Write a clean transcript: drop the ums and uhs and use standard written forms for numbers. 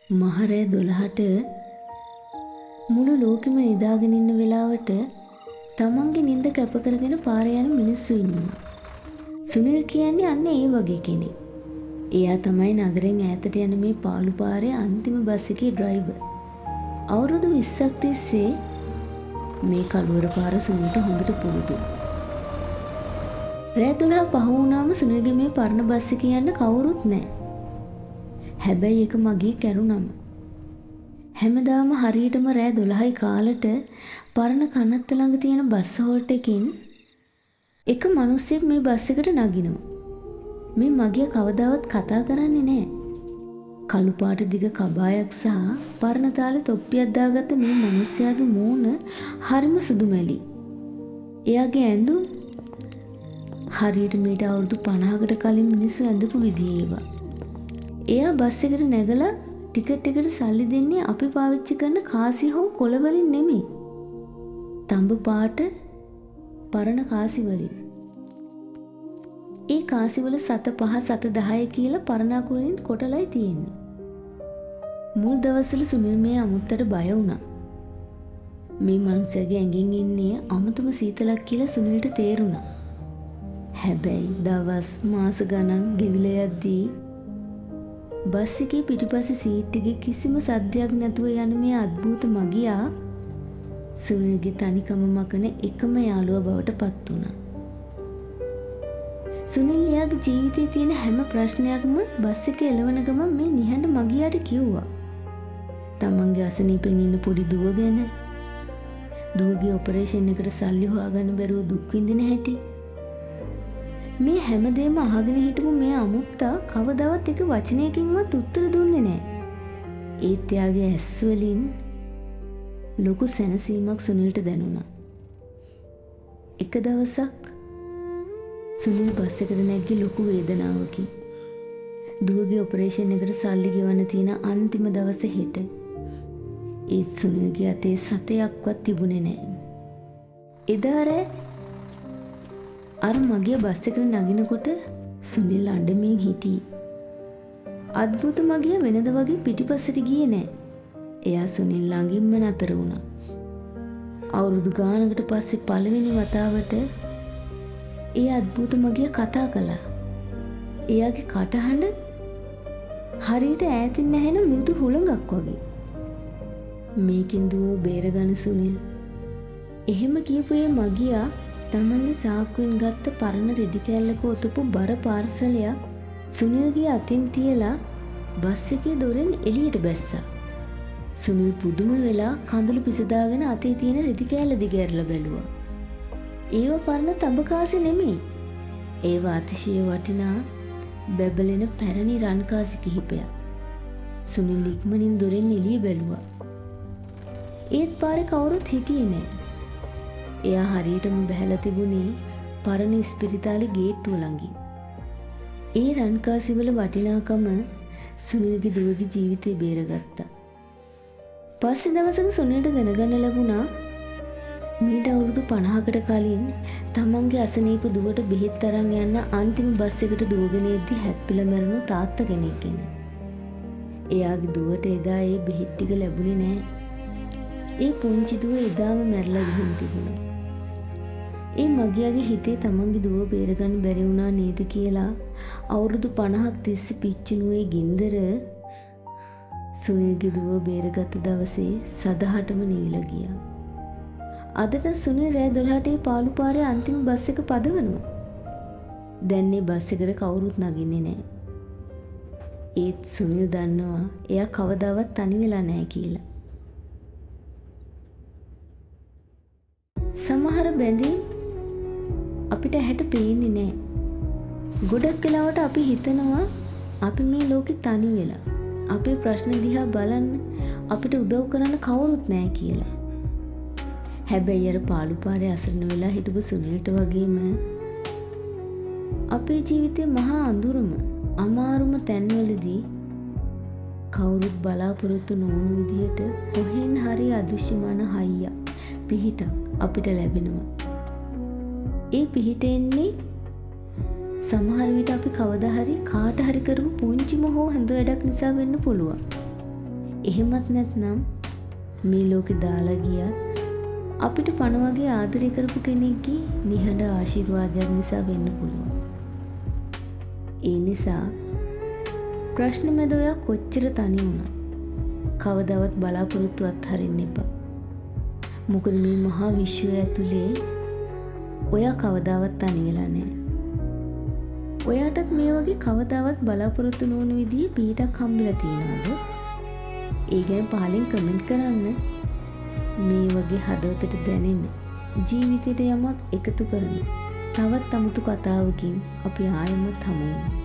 මහරෑ 12ට මුළු ලෝකෙම නිදාගෙන ඉන්න වෙලාවට තමන්ගේ නිින්ද කැප කරගෙන පාරේ යන මිනිස්සු ඉන්නවා. සුනිල් කියන්නේ අන්න ඒ වගේ කෙනෙක්. එයා තමයි නගරෙන් ඈතට යන මේ පාළු පාරේ අන්තිම බස් එකේ ඩ්‍රයිවර්. අවුරුදු 20ක් තිස්සේ මේ කළුවර පාර සුනිල්ට හොඳට පුරුදු. රෑ 12 පහ වුණාම සුනිල්ගේ මේ පරණ බස් එකේ යන්න කවුරුත් නැහැ. හැබැයි ඒක මගේ කැරුණම. හැමදාම හරියටම රෑ 12යි කාලට පරණ කනත්ත ළඟ තියෙන බස් හෝල්ට් එකකින් එක මිනිහෙක් මේ බස් එකට නගිනවා. මේ මගියා කවදාවත් කතා කරන්නේ නැහැ. කළු පාට දිග කබායක් සහ පරණ තාලේ තොප්පියක් දාගත්ත මේ මිනිහයාගේ මූණ හරිම සුදුමැලි. එයාගේ ඇඳුම් හරියට මීට අවුරුදු 50කට කලින් මිනිස්සු ඇඳපු විදිහේ ඒවා. එයා බස් එකට නැගලා ටිකට් එකට සල්ලි දෙන්නේ අපි පාවිච්චි කරන කාසි හෝ කොළ වලින් නෙමෙයි. තඹ පාට පරණ කාසි වලින්. ඒ කාසි වල 7 5 7 10 කියලා පරණ අකුරින් කොටලයි තියෙන්නේ. මුල් දවස්වල සුනිල් මේ අමුත්තට බය වුණා. මේ මනුස්සයාගේ ඇඟෙන් ඉන්නේ අමුතුම සීතලක් කියලා සුනිල්ට තේරුණා. හැබැයි දවස් මාස ගණන් ගෙවිලා යද්දී බස් එකේ පිටිපස්සේ සීට් එකේ කිසිම සද්දයක් නැතුව යන මේ අద్భుත මගියා සුනිල්ගේ තනිකම මකන එකම යාළුවා බවට පත් වුණා. සුනිල් එයාගේ ජීවිතේ තියෙන හැම ප්‍රශ්නයක්ම බස් එකේ එළවන ගමන් මේ නිහඬ මගියාට කිව්වා. තමන්ගේ අසනීපෙන් ඉන්න පොඩි දුව ගැන, දුවගේ ඔපරේෂන් එකට සල්ලි හොයාගන්න බැරුව දුක් විඳින හැටි. මේ හැමදේම අහගෙන හිටපු මේ අමුත්තා කවදාවත් එක වචනයකින්වත් උත්තර දුන්නේ නැහැ. ඒත් එයාගේ ඇස් වලින් ලොකු සැනසීමක් සුනිල්ට දැනුණා. එක දවසක් සුනිල් බස් එකට නැග්ගේ ලොකු වේදනාවකින්. දුවගේ ඔපරේෂන් එකට සල්ලි ගෙවන්න තියෙන අන්තිම දවස හෙට. ඒත් සුනිල්ගේ අතේ සතයක්වත් තිබුණේ නැහැ. එදා රෑ අර මගියා බස් එකට නගිනකොට සුනිල් අඬමින් හිටියේ. අద్భుත මගියා වෙනද වගේ පිටිපස්සට ගියේ නෑ. එයා සුනිල් ළඟින්ම නතර වුණා. අවුරුදු ගානකට පස්සේ පළවෙනි වතාවට ඒ අద్భుත මගියා කතා කළා. එයාගේ කටහඬ හරියට ඈතින් ඇහෙන මෘදු හුළඟක් වගේ. මේකෙන් දුව බේරගන්න සුනිල්. එහෙම කියපු ඒ මගියා තමන්ගේ සාක්කුවෙන් ගත්ත පරණ රෙදි කෑල්ලක ඔතපු බර පාර්සලයක් සුනිල්ගේ අතින් තියලා බස් එකේ දොරෙන් එළියට බැස්සා. සුනිල් පුදුම වෙලා කඳුළු පිසදාගෙන අතේ තියෙන රෙදි කෑල්ල දිගහැරලා බැලුවා. ඒව පරණ තඹ කාසි නෙමෙයි. ඒව අතිශය වටිනා බැබලෙන පැරණි රන් කාසි කිහිපයක්. සුනිල් ඉක්මනින් දොරෙන් එළිය බැලුවා. ඒත් පාරේ කවුරුත් හිටියේ නෑ. එයා හරියටම බැහැලා තිබුණේ පරණ ඉස්පිරිතාලේ ගේට්ටුව ළඟින්. ඒ රන්කාසි වල වටිනාකම සුනිල්ගේ දුවගේ ජීවිතේ බේරගත්තා. පස්සේ දවසක සුනිල්ට දැනගන්න ලැබුණා මීට අවුරුදු 50කට කලින් තමන්ගේ අසනීප දුවට බෙහෙත් අරන් යන්න අන්තිම බස් එකට දුවගෙන ඉද්දි හැප්පිලා මැරුණු තාත්තා කෙනෙක් ගැන. එයාගේ දුවට එදා ඒ බෙහෙත් ටික ලැබුණේ නැහැ. ඒ පුංචි දුව එදාම මැරලා ගිහින් තිබුණා. ඒ මගියාගේ හිතේ තමන්ගේ දුව බේරගන්න බැරි වුණා නේද කියලා අවුරුදු 50ක් තිස්සේ පිච්චුණු ඒ ගින්දර සුනිල්ගේ දුව බේරගත් දවසේ සදහටම නිවිලා ගියා. අදට සුනිල් රෑ 12ට ඒ පාළු පාරේ අන්තිම බස් එක පදවනවා. දැන් මේ බස් එකට කවුරුත් නගින්නේ නැහැ. ඒත් සුනිල් දන්නවා එයා කවදාවත් තනි වෙලා නැහැ කියලා. සමහර බැඳීම් අපිට ඇහැට පේන්නේ නෑ. ගොඩක් වෙලාවට අපි හිතනවා අපි මේ ලෝකෙ තනි වෙලා. අපේ ප්‍රශ්න දිහා බලන්න අපිට උදව් කරන්න කවුරුත් නෑ කියලා. හැබැයි අර පාළු පාරේ අසරණ වෙලා හිටපු සුනිල්ට වගේම අපේ ජීවිතේ මහා අඳුරම අමාරුම තැන්වලදී කවුරුත් බලාපොරොත්තු නොවුණු විදියට කොහෙන් හරි අදෘශ්‍යමාන හයියක් පිහිටක් අපිට ලැබෙනවා. ඒ පිහිට එන්නේ සමහර විට අපි කවදා හරි කාට හරි කරපු පුංචිම හෝ හඳ වැඩක් නිසා වෙන්න පුළුවන්. එහෙමත් නැත්නම් මේ ලෝකේ දාලා ගියත් අපිට පණ වගේ ආදරය කරපු කෙනෙක්ගේ නිහඬ ආශිර්වාදයක් නිසා වෙන්න පුළුවන්. ඒ නිසා ප්‍රශ්න මැද ඔයා කොච්චර තනි වුණත් කවදාවත් බලාපොරොත්තු අත්හරින්න එපා. මොකද මේ මහා විශ්වය ඇතුලේ ඔයා කවදාවත් තනි වෙලා නැහැ. ඔයාටත් මේ වගේ කවදාවත් බලාපොරොත්තු නොවන විදිහේ පිටක් හම්බෙලා තියෙනවද? ඒ ගැන පහලින් කමෙන්ට් කරන්න. මේ වගේ හදවතට දැනෙන ජීවිතයට යමක් එකතු කරන තවත් අමුතු කතාවකින් අපි ආයෙමත් හමු වෙනවා.